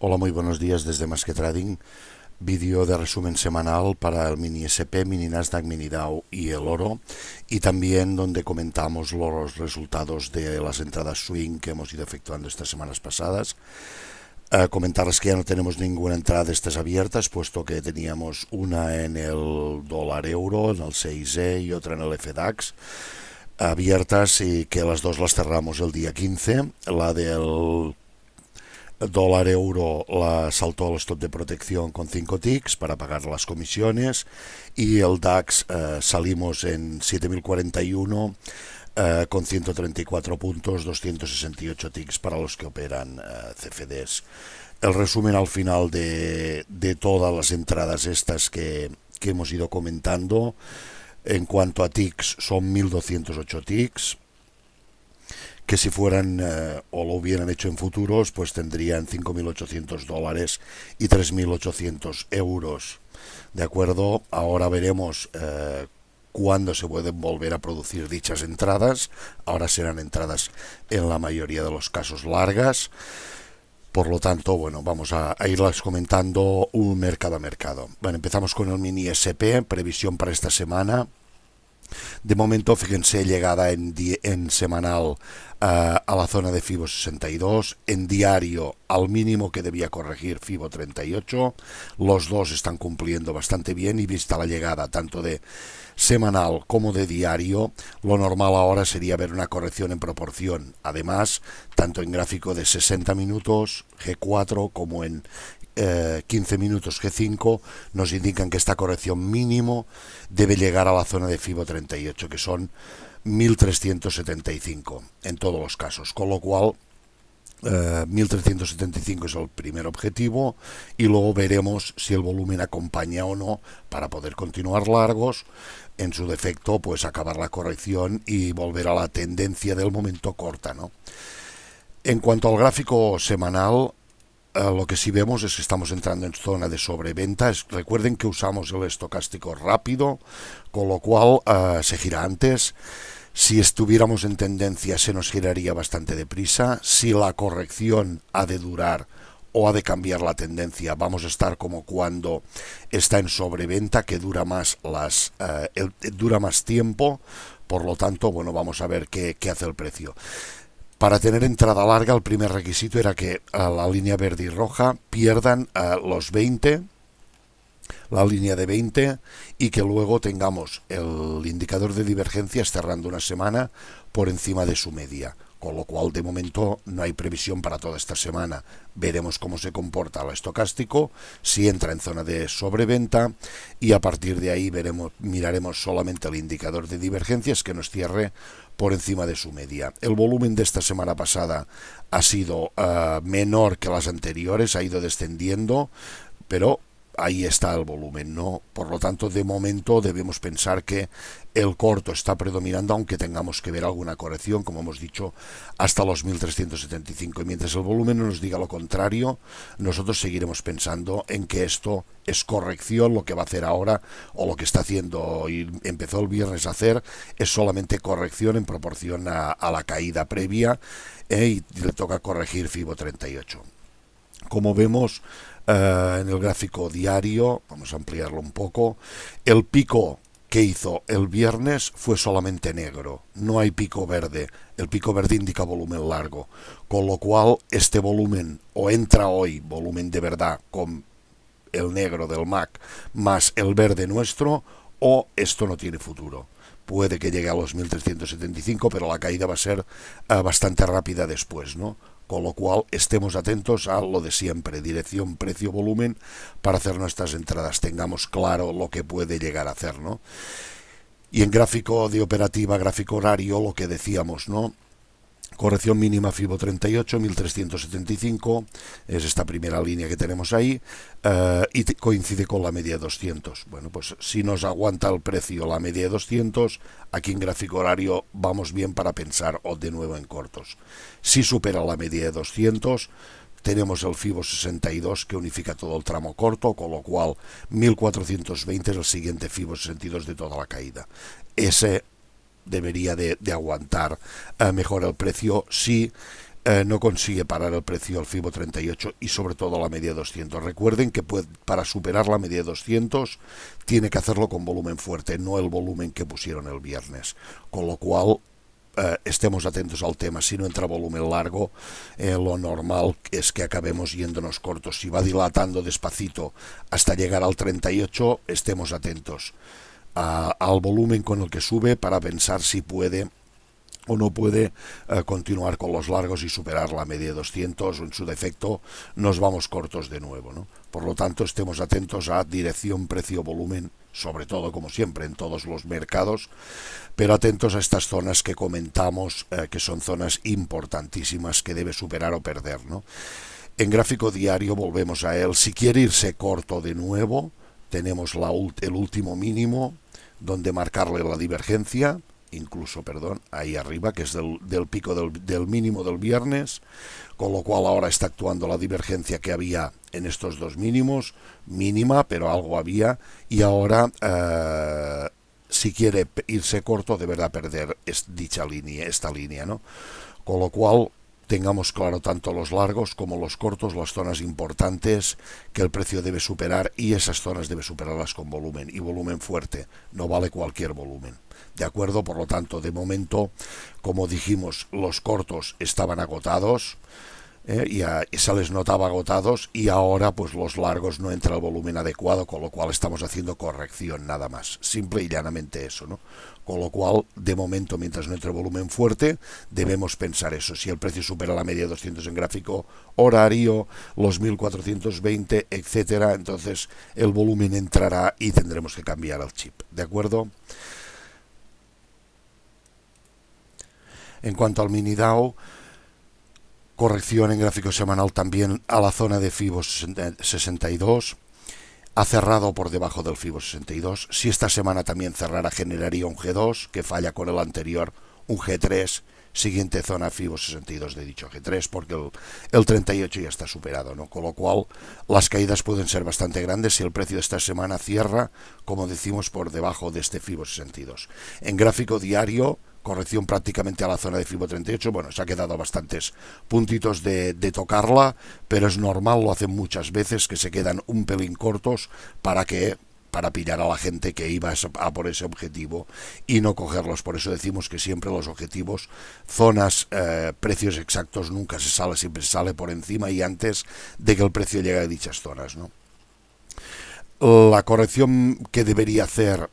Hola, muy buenos días desde Más que Trading. Vídeo de resumen semanal para el mini SP, mini Nasdaq, mini Dow y el oro. Y también donde comentamos los resultados de las entradas swing que hemos ido efectuando estas semanas pasadas. Comentarles que ya no tenemos ninguna entrada de estas abiertas, puesto que teníamos una en el dólar euro, en el 6E y otra en el FDAX abiertas, y que las dos las cerramos el día 15. La del dólar euro la saltó al stop de protección con 5 ticks para pagar las comisiones, y el DAX salimos en 7041 con 134 puntos, 268 ticks para los que operan CFDs. El resumen al final de todas las entradas estas que hemos ido comentando. En cuanto a ticks, son 1208 ticks, que si fueran o lo hubieran hecho en futuros, pues tendrían $5.800 y 3.800 euros. ¿De acuerdo? Ahora veremos cuándo se pueden volver a producir dichas entradas. Ahora serán entradas en la mayoría de los casos largas. Por lo tanto, bueno, vamos a irlas comentando un mercado a mercado. Bueno, empezamos con el mini SP, previsión para esta semana. De momento, fíjense, llegada en semanal a la zona de FIBO 62, en diario al mínimo que debía corregir FIBO 38. Los dos están cumpliendo bastante bien, y vista la llegada tanto de semanal como de diario, lo normal ahora sería ver una corrección en proporción. Además, tanto en gráfico de 60 minutos G4 como en 15 minutos G5 nos indican que esta corrección mínimo debe llegar a la zona de FIBO 38, que son 1375 en todos los casos, con lo cual 1375 es el primer objetivo, y luego veremos si el volumen acompaña o no para poder continuar largos. En su defecto, pues acabar la corrección y volver a la tendencia del momento corta, ¿no? En cuanto al gráfico semanal, lo que sí vemos es que estamos entrando en zona de sobreventa. Recuerden que usamos el estocástico rápido, con lo cual se gira antes. Si estuviéramos en tendencia, se nos giraría bastante deprisa. Si la corrección ha de durar o ha de cambiar la tendencia, vamos a estar como cuando está en sobreventa, que dura más dura más tiempo. Por lo tanto, bueno, vamos a ver qué hace el precio. Para tener entrada larga, el primer requisito era que la línea verde y roja pierdan los 20, la línea de 20, y que luego tengamos el indicador de divergencias cerrando una semana por encima de su media. Con lo cual, de momento, no hay previsión para toda esta semana. Veremos cómo se comporta el estocástico, si entra en zona de sobreventa, y a partir de ahí miraremos solamente el indicador de divergencias que nos cierre por encima de su media. El volumen de esta semana pasada ha sido menor que las anteriores, ha ido descendiendo, pero ahí está el volumen, ¿no? Por lo tanto, de momento debemos pensar que el corto está predominando, aunque tengamos que ver alguna corrección, como hemos dicho, hasta los 1375. Y mientras el volumen no nos diga lo contrario, nosotros seguiremos pensando en que esto es corrección. Lo que va a hacer ahora, o lo que está haciendo y empezó el viernes a hacer, es solamente corrección en proporción a la caída previa, y le toca corregir FIBO 38. Como vemos en el gráfico diario, vamos a ampliarlo un poco, el pico que hizo el viernes fue solamente negro, no hay pico verde. El pico verde indica volumen largo, con lo cual este volumen o entra hoy, volumen de verdad, con el negro del MAC más el verde nuestro, o esto no tiene futuro. Puede que llegue a los 1375, pero la caída va a ser bastante rápida después, ¿no? Con lo cual, estemos atentos a lo de siempre, dirección, precio, volumen, para hacer nuestras entradas. Tengamos claro lo que puede llegar a hacer, ¿no? Y en gráfico de operativa, gráfico horario, lo que decíamos, ¿no? Corrección mínima FIBO 38, 1375, es esta primera línea que tenemos ahí, y coincide con la media de 200. Bueno, pues si nos aguanta el precio la media de 200, aquí en gráfico horario vamos bien para pensar de nuevo en cortos. Si supera la media de 200, tenemos el FIBO 62 que unifica todo el tramo corto, con lo cual 1420 es el siguiente FIBO 62 de toda la caída. Ese debería de aguantar mejor el precio si no consigue parar el precio al FIBO 38 y sobre todo la media 200. Recuerden que para superar la media 200 tiene que hacerlo con volumen fuerte, no el volumen que pusieron el viernes. Con lo cual, estemos atentos al tema. Si no entra volumen largo, lo normal es que acabemos yéndonos cortos. Si va dilatando despacito hasta llegar al 38, estemos atentos al volumen con el que sube para pensar si puede o no puede continuar con los largos y superar la media de 200, o en su defecto nos vamos cortos de nuevo, ¿no? Por lo tanto, estemos atentos a dirección, precio, volumen, sobre todo, como siempre, en todos los mercados, pero atentos a estas zonas que comentamos, que son zonas importantísimas que debe superar o perder, ¿no? En gráfico diario volvemos a él. Si quiere irse corto de nuevo, tenemos el último mínimo donde marcarle la divergencia, incluso, perdón, ahí arriba, que es del pico del mínimo del viernes, con lo cual ahora está actuando la divergencia que había en estos dos mínimos, mínima, pero algo había, y ahora, si quiere irse corto, deberá perder esta línea, ¿no? Con lo cual, tengamos claro tanto los largos como los cortos, las zonas importantes que el precio debe superar, y esas zonas debe superarlas con volumen, y volumen fuerte, no vale cualquier volumen. ¿De acuerdo? Por lo tanto, de momento, como dijimos, los cortos estaban agotados, y se les notaba agotados, y ahora pues los largos no entra el volumen adecuado, con lo cual estamos haciendo corrección nada más, simple y llanamente eso, ¿no? Con lo cual, de momento, mientras no entre volumen fuerte, debemos pensar eso. Si el precio supera la media de 200 en gráfico horario, los 1420, etcétera, entonces el volumen entrará y tendremos que cambiar el chip, ¿de acuerdo? En cuanto al mini DAO, corrección en gráfico semanal también a la zona de FIBO 62, ha cerrado por debajo del FIBO 62. Si esta semana también cerrara, generaría un G2 que falla con el anterior, un G3, siguiente zona FIBO 62 de dicho G3, porque el 38 ya está superado, ¿no? Con lo cual las caídas pueden ser bastante grandes si el precio de esta semana cierra, como decimos, por debajo de este FIBO 62. En gráfico diario, corrección prácticamente a la zona de FIBO 38, bueno, se ha quedado bastantes puntitos de tocarla, pero es normal, lo hacen muchas veces, que se quedan un pelín cortos para pillar a la gente que iba a por ese objetivo y no cogerlos. Por eso decimos que siempre los objetivos, zonas, precios exactos nunca se sale, siempre se sale por encima y antes de que el precio llegue a dichas zonas, ¿no? La corrección que debería hacer,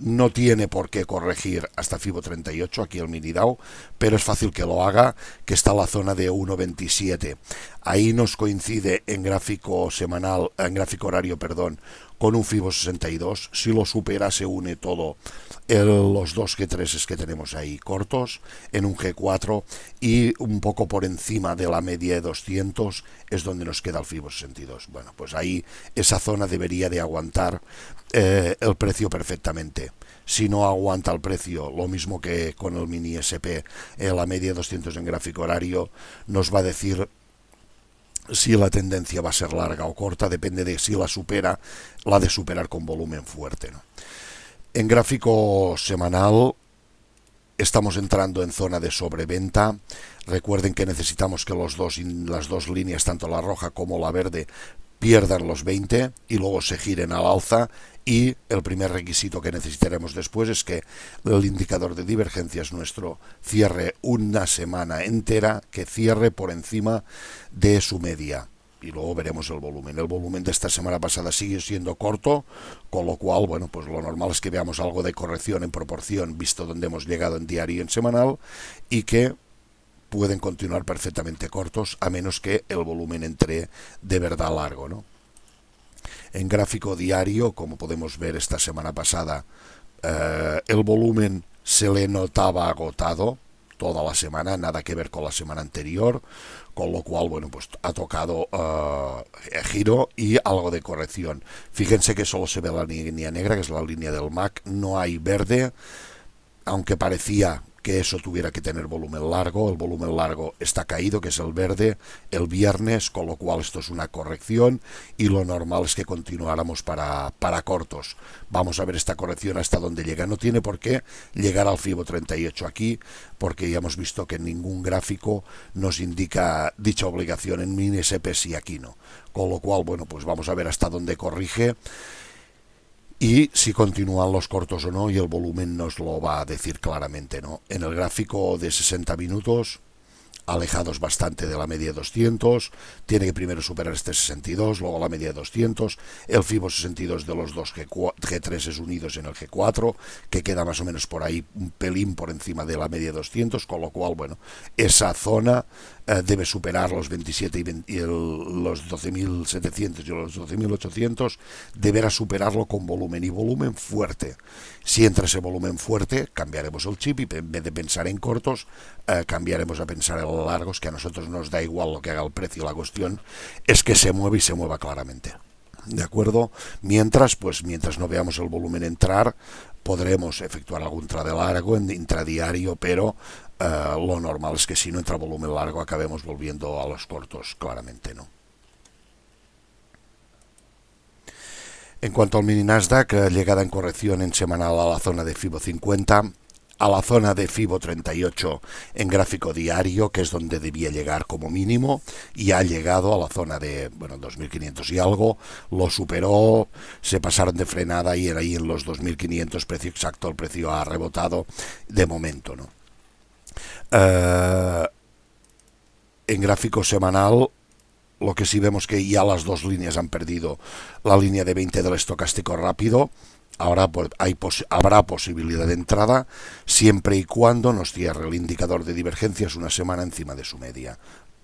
no tiene por qué corregir hasta FIBO 38, aquí el mini DAO, pero es fácil que lo haga, que está la zona de 1.27. Ahí nos coincide en gráfico semanal, en gráfico horario, perdón, con un FIBO 62. Si lo supera, se une todo los dos G3 que tenemos ahí cortos en un G4, y un poco por encima de la media de 200 es donde nos queda el FIBO 62. Bueno, pues ahí esa zona debería de aguantar el precio perfectamente. Si no aguanta el precio, lo mismo que con el mini SP, la media de 200 en gráfico horario nos va a decir si la tendencia va a ser larga o corta, depende de si la supera, la de superar con volumen fuerte, ¿no? En gráfico semanal estamos entrando en zona de sobreventa. Recuerden que necesitamos que las dos líneas, tanto la roja como la verde, pierdan los 20 y luego se giren al alza, y el primer requisito que necesitaremos después es que el indicador de divergencias nuestro cierre una semana entera, que cierre por encima de su media, y luego veremos el volumen. El volumen de esta semana pasada sigue siendo corto, con lo cual, bueno, pues lo normal es que veamos algo de corrección en proporción, visto donde hemos llegado en diario y en semanal, y que pueden continuar perfectamente cortos, a menos que el volumen entre de verdad largo, ¿no? En gráfico diario, como podemos ver esta semana pasada, el volumen se le notaba agotado toda la semana, nada que ver con la semana anterior, con lo cual, bueno, pues ha tocado giro y algo de corrección. Fíjense que solo se ve la línea negra, que es la línea del MAC, no hay verde, aunque parecía que eso tuviera que tener volumen largo. El volumen largo está caído, que es el verde, el viernes, con lo cual esto es una corrección y lo normal es que continuáramos para cortos. Vamos a ver esta corrección hasta dónde llega. No tiene por qué llegar al FIBO 38 aquí, porque ya hemos visto que ningún gráfico nos indica dicha obligación en mini SP, sí, aquí no. Con lo cual, bueno, pues vamos a ver hasta dónde corrige y si continúan los cortos o no, y el volumen nos lo va a decir claramente, ¿no? En el gráfico de 60 minutos, alejados bastante de la media de 200, tiene que primero superar este 62, luego la media de 200, el FIBO 62 de los dos G3 es unidos en el G4, que queda más o menos por ahí un pelín por encima de la media de 200, con lo cual, bueno, esa zona debe superar los 27 y los 12.700 y los 12.800, deberá superarlo con volumen y volumen fuerte. Si entra ese volumen fuerte, cambiaremos el chip y en vez de pensar en cortos, cambiaremos a pensar en largos, que a nosotros nos da igual lo que haga el precio. La cuestión es que se mueve y se mueva claramente. ¿De acuerdo? Mientras no veamos el volumen entrar, podremos efectuar algún trade largo en intradiario, pero lo normal es que si no entra volumen largo acabemos volviendo a los cortos, claramente, ¿no? En cuanto al mini Nasdaq, llegada en corrección en semanal a la zona de FIBO 50, a la zona de FIBO 38 en gráfico diario, que es donde debía llegar como mínimo, y ha llegado a la zona de, bueno, 2.500 y algo, lo superó, se pasaron de frenada y era ahí en los 2.500, precio exacto, el precio ha rebotado de momento, ¿no? En gráfico semanal, lo que sí vemos que ya las dos líneas han perdido la línea de 20 del estocástico rápido. Ahora habrá posibilidad de entrada siempre y cuando nos cierre el indicador de divergencias una semana encima de su media.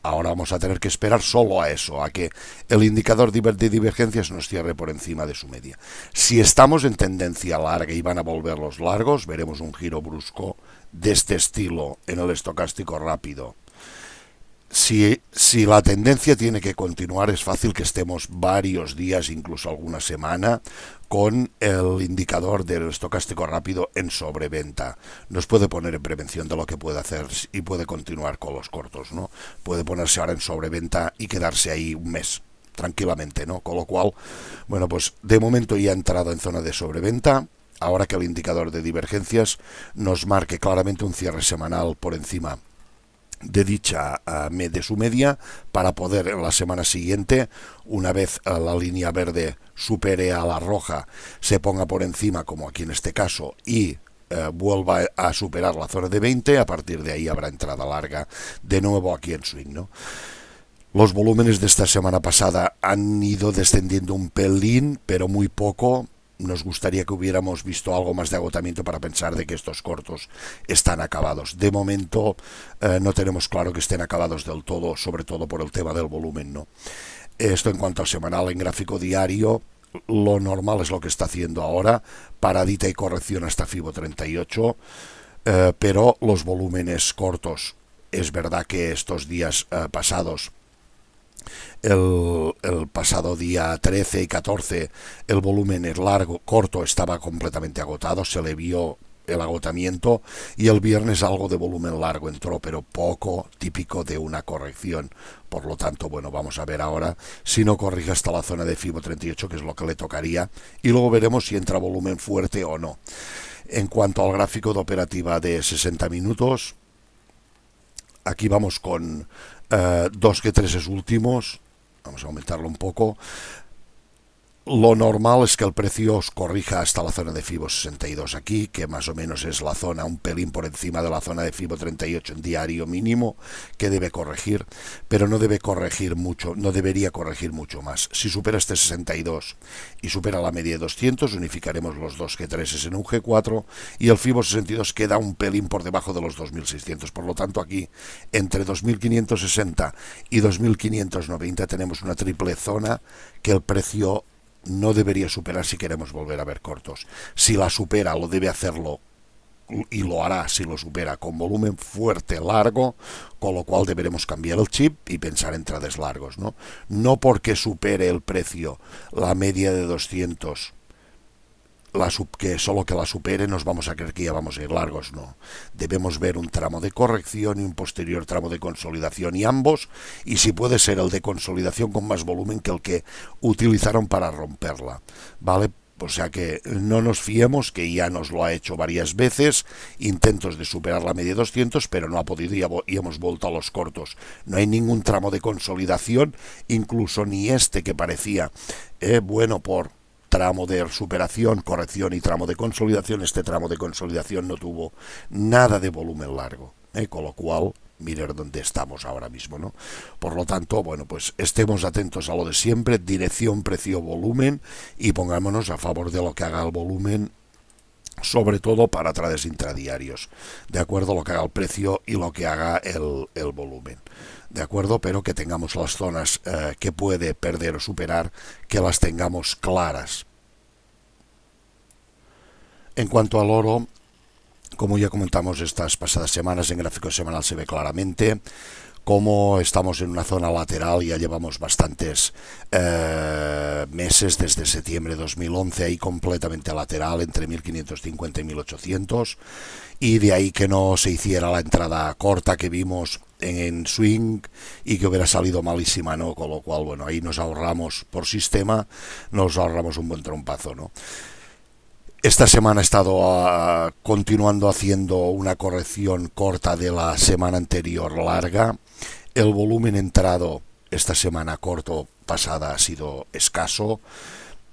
Ahora vamos a tener que esperar solo a eso, a que el indicador de divergencias nos cierre por encima de su media. Si estamos en tendencia larga y van a volver los largos, veremos un giro brusco de este estilo en el estocástico rápido. Si la tendencia tiene que continuar, es fácil que estemos varios días, incluso alguna semana, con el indicador del estocástico rápido en sobreventa. Nos puede poner en prevención de lo que puede hacer y puede continuar con los cortos, ¿no? Puede ponerse ahora en sobreventa y quedarse ahí un mes tranquilamente, ¿no? Con lo cual, bueno, pues de momento ya ha entrado en zona de sobreventa. Ahora que el indicador de divergencias nos marque claramente un cierre semanal por encima de su media, para poder en la semana siguiente, una vez la línea verde supere a la roja, se ponga por encima, como aquí en este caso, y vuelva a superar la zona de 20, a partir de ahí habrá entrada larga de nuevo aquí en swing, ¿no? Los volúmenes de esta semana pasada han ido descendiendo un pelín, pero muy poco. Nos gustaría que hubiéramos visto algo más de agotamiento para pensar de que estos cortos están acabados. De momento no tenemos claro que estén acabados del todo, sobre todo por el tema del volumen, ¿no? Esto en cuanto al semanal. En gráfico diario, lo normal es lo que está haciendo ahora, paradita y corrección hasta FIBO 38, pero los volúmenes cortos, es verdad que estos días pasados, el pasado día 13 y 14, el volumen corto estaba completamente agotado, se le vio el agotamiento, y el viernes algo de volumen largo entró, pero poco, típico de una corrección. Por lo tanto, bueno, vamos a ver ahora si no corrige hasta la zona de FIBO 38, que es lo que le tocaría, y luego veremos si entra volumen fuerte o no. En cuanto al gráfico de operativa de 60 minutos, aquí vamos con dos G3 últimos. Vamos a aumentarlo un poco. Lo normal es que el precio os corrija hasta la zona de FIBO 62 aquí, que más o menos es la zona, un pelín por encima de la zona de FIBO 38 en diario mínimo, que debe corregir, pero no debe corregir mucho, no debería corregir mucho más. Si supera este 62 y supera la media de 200, unificaremos los dos G3 en un G4, y el FIBO 62 queda un pelín por debajo de los 2.600. Por lo tanto, aquí, entre 2.560 y 2.590, tenemos una triple zona que el precio no debería superar si queremos volver a ver cortos. Si la supera, lo debe hacerlo, y lo hará si lo supera, con volumen fuerte, largo, con lo cual deberemos cambiar el chip y pensar en trades largos, ¿no? No porque supere el precio la media de 200 que solo que la supere nos vamos a creer que ya vamos a ir largos. No, debemos ver un tramo de corrección y un posterior tramo de consolidación, y ambos, y si puede ser el de consolidación con más volumen que el que utilizaron para romperla, ¿vale? O sea que no nos fiemos, que ya nos lo ha hecho varias veces, intentos de superar la media 200, pero no ha podido y hemos vuelto a los cortos. No hay ningún tramo de consolidación, incluso ni este que parecía bueno por tramo de superación, corrección y tramo de consolidación. Este tramo de consolidación no tuvo nada de volumen largo, con lo cual mirar dónde estamos ahora mismo, ¿no? Por lo tanto, bueno, pues estemos atentos a lo de siempre, dirección, precio, volumen, y pongámonos a favor de lo que haga el volumen, sobre todo para trades intradiarios, de acuerdo a lo que haga el precio y lo que haga el volumen, de acuerdo, pero que tengamos las zonas que puede perder o superar, que las tengamos claras. En cuanto al oro, como ya comentamos estas pasadas semanas, en gráfico semanal se ve claramente como estamos en una zona lateral. Ya llevamos bastantes meses, desde septiembre de 2011, ahí completamente lateral, entre 1550 y 1800, y de ahí que no se hiciera la entrada corta que vimos en swing y que hubiera salido malísima, ¿no? Con lo cual, bueno, ahí nos ahorramos, por sistema, nos ahorramos un buen trompazo, ¿no? Esta semana he estado continuando haciendo una corrección corta de la semana anterior larga. El volumen entrado esta semana corto pasada ha sido escaso.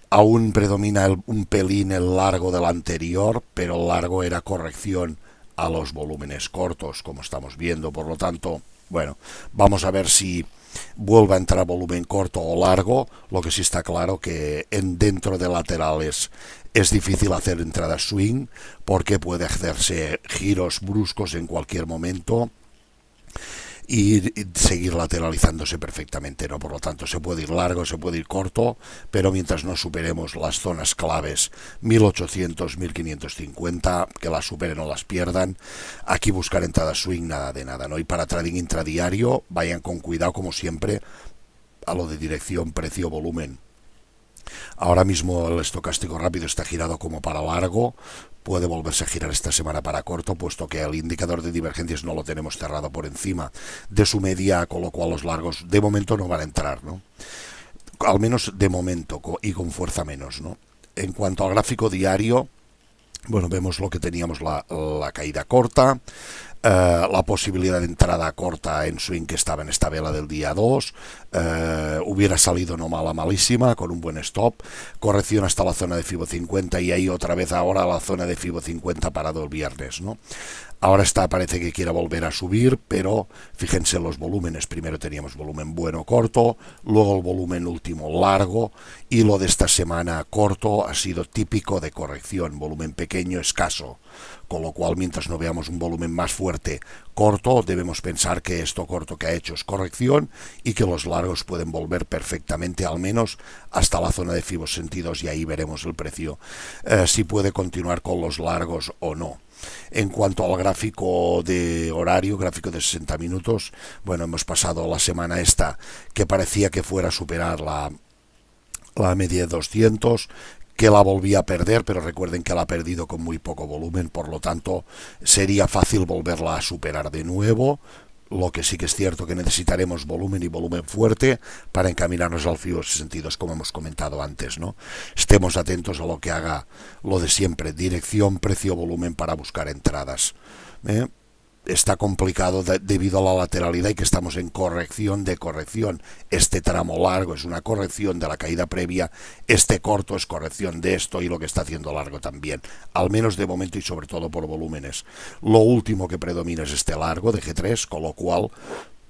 Aún predomina un pelín el largo del anterior, pero el largo era corrección a los volúmenes cortos, como estamos viendo. Por lo tanto, bueno, vamos a ver si vuelve a entrar volumen corto o largo. Lo que sí está claro que dentro de laterales es difícil hacer entradas swing, porque puede hacerse giros bruscos en cualquier momento y seguir lateralizándose perfectamente, ¿no? Por lo tanto, se puede ir largo, se puede ir corto, pero mientras no superemos las zonas claves 1800, 1550, que las superen o las pierdan, aquí buscar entradas swing, nada de nada, ¿no? Y para trading intradiario, vayan con cuidado, como siempre, a lo de dirección, precio, volumen. Ahora mismo el estocástico rápido está girado como para largo, puede volverse a girar esta semana para corto, puesto que el indicador de divergencias no lo tenemos cerrado por encima de su media, con lo cual los largos de momento no van a entrar, ¿no? Al menos de momento, y con fuerza menos, ¿no? En cuanto al gráfico diario, bueno, vemos lo que teníamos, la caída corta, la posibilidad de entrada corta en swing que estaba en esta vela del día 2, hubiera salido no mala, malísima, con un buen stop, corrección hasta la zona de Fibo 50, y ahí otra vez ahora la zona de Fibo 50 parado el viernes, ¿no? Ahora parece que quiera volver a subir, pero fíjense los volúmenes. Primero teníamos volumen bueno corto, luego el volumen último largo, y lo de esta semana corto ha sido típico de corrección, volumen pequeño, escaso. Con lo cual, mientras no veamos un volumen más fuerte corto, debemos pensar que esto corto que ha hecho es corrección, y que los largos pueden volver perfectamente, al menos hasta la zona de Fibos sentidos, y ahí veremos el precio, si puede continuar con los largos o no. En cuanto al gráfico de horario, gráfico de 60 minutos, bueno, hemos pasado la semana esta que parecía que fuera a superar la media de 200, que la volvía a perder, pero recuerden que la ha perdido con muy poco volumen, por lo tanto sería fácil volverla a superar de nuevo. Lo que sí que es cierto que necesitaremos volumen, y volumen fuerte, para encaminarnos al Fibos sentidos, como hemos comentado antes, ¿no? Estemos atentos a lo que haga lo de siempre, dirección, precio, volumen, para buscar entradas. Está complicado debido a la lateralidad y que estamos en corrección de corrección. Este tramo largo es una corrección de la caída previa, este corto es corrección de esto, y lo que está haciendo largo también, al menos de momento, y sobre todo por volúmenes. Lo último que predomina es este largo de G3, con lo cual,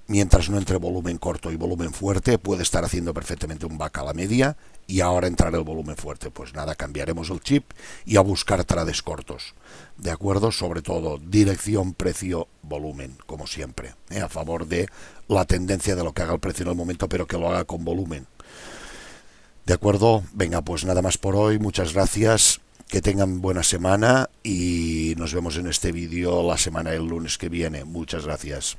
mientras no entre volumen corto y volumen fuerte, puede estar haciendo perfectamente un back a la media, y ahora entrar el volumen fuerte. Pues nada, cambiaremos el chip y a buscar trades cortos, ¿de acuerdo? Sobre todo dirección, precio, volumen, como siempre, a favor de la tendencia de lo que haga el precio en el momento, pero que lo haga con volumen, ¿de acuerdo? Venga, pues nada más por hoy, muchas gracias, que tengan buena semana, y nos vemos en este vídeo la semana del lunes que viene. Muchas gracias.